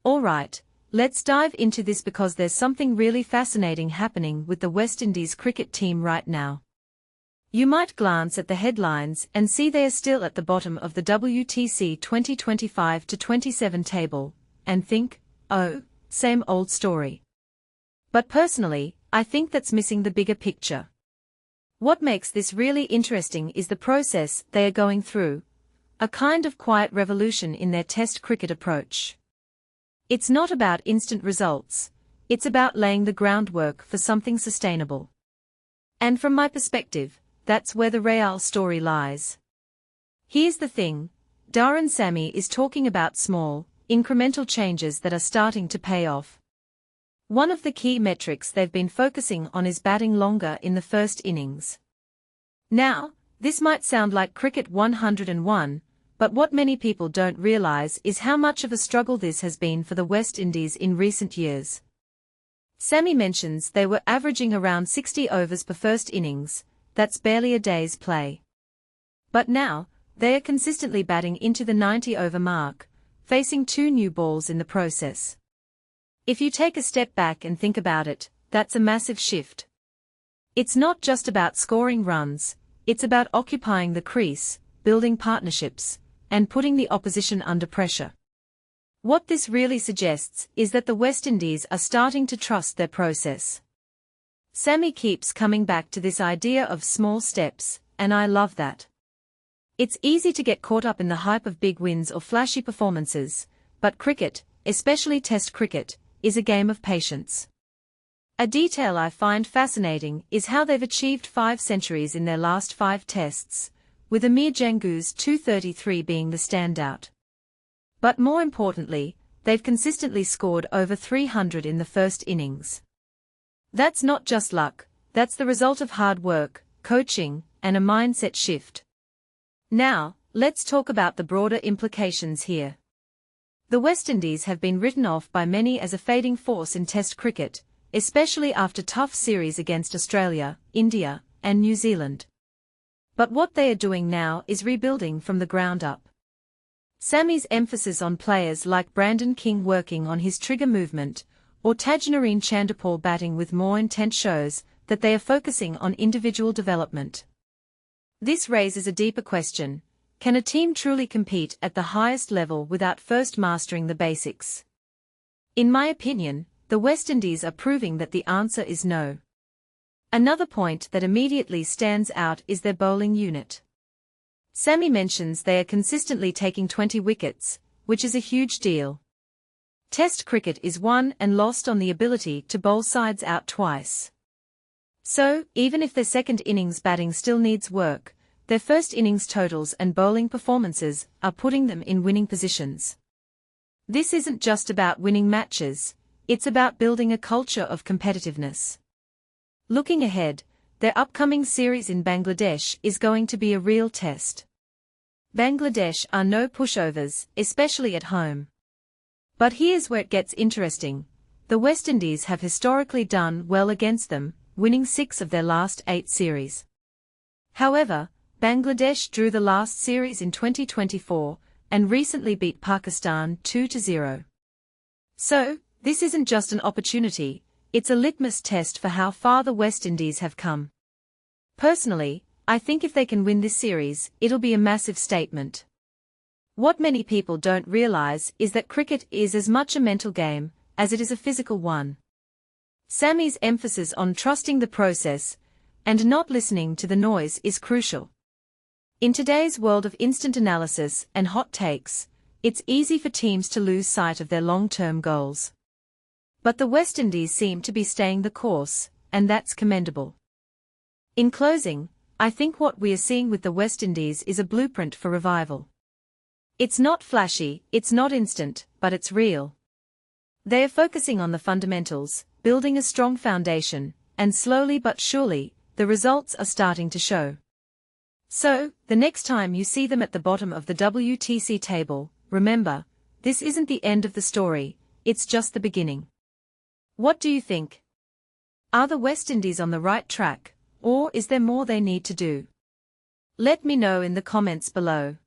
Alright, let's dive into this because there's something really fascinating happening with the West Indies cricket team right now. You might glance at the headlines and see they are still at the bottom of the WTC 2025-27 table, and think, oh, same old story. But personally, I think that's missing the bigger picture. What makes this really interesting is the process they are going through, a kind of quiet revolution in their Test cricket approach. It's not about instant results, it's about laying the groundwork for something sustainable. And from my perspective, that's where the real story lies. Here's the thing, Daren Sammy is talking about small, incremental changes that are starting to pay off. One of the key metrics they've been focusing on is batting longer in the first innings. Now, this might sound like Cricket 101, but what many people don't realize is how much of a struggle this has been for the West Indies in recent years. Sammy mentions they were averaging around 60 overs per first innings, that's barely a day's play. But now, they are consistently batting into the 90-over mark, facing 2 new balls in the process. If you take a step back and think about it, that's a massive shift. It's not just about scoring runs, it's about occupying the crease, building partnerships, and putting the opposition under pressure. What this really suggests is that the West Indies are starting to trust their process. Sammy keeps coming back to this idea of small steps, and I love that. It's easy to get caught up in the hype of big wins or flashy performances, but cricket, especially Test cricket, is a game of patience. A detail I find fascinating is how they've achieved 5 centuries in their last 5 tests, with Amir Jangoo's 233 being the standout. But more importantly, they've consistently scored over 300 in the first innings. That's not just luck, that's the result of hard work, coaching, and a mindset shift. Now, let's talk about the broader implications here. The West Indies have been written off by many as a fading force in Test cricket, especially after tough series against Australia, India, and New Zealand. But what they are doing now is rebuilding from the ground up. Sammy's emphasis on players like Brandon King working on his trigger movement, or Tajnarine Chanderpaul batting with more intent shows that they are focusing on individual development. This raises a deeper question: can a team truly compete at the highest level without first mastering the basics? In my opinion, the West Indies are proving that the answer is no. Another point that immediately stands out is their bowling unit. Sammy mentions they are consistently taking 20 wickets, which is a huge deal. Test cricket is won and lost on the ability to bowl sides out twice. So, even if their second innings batting still needs work, their first innings totals and bowling performances are putting them in winning positions. This isn't just about winning matches, it's about building a culture of competitiveness. Looking ahead, their upcoming series in Bangladesh is going to be a real test. Bangladesh are no pushovers, especially at home. But here's where it gets interesting. The West Indies have historically done well against them, winning 6 of their last 8 series. However, Bangladesh drew the last series in 2024, and recently beat Pakistan 2-0. So, this isn't just an opportunity, it's a litmus test for how far the West Indies have come. Personally, I think if they can win this series, it'll be a massive statement. What many people don't realize is that cricket is as much a mental game as it is a physical one. Sammy's emphasis on trusting the process and not listening to the noise is crucial. In today's world of instant analysis and hot takes, it's easy for teams to lose sight of their long-term goals. But the West Indies seem to be staying the course, and that's commendable. In closing, I think what we are seeing with the West Indies is a blueprint for revival. It's not flashy, it's not instant, but it's real. They are focusing on the fundamentals, building a strong foundation, and slowly but surely, the results are starting to show. So, the next time you see them at the bottom of the WTC table, remember, this isn't the end of the story, it's just the beginning. What do you think? Are the West Indies on the right track, or is there more they need to do? Let me know in the comments below.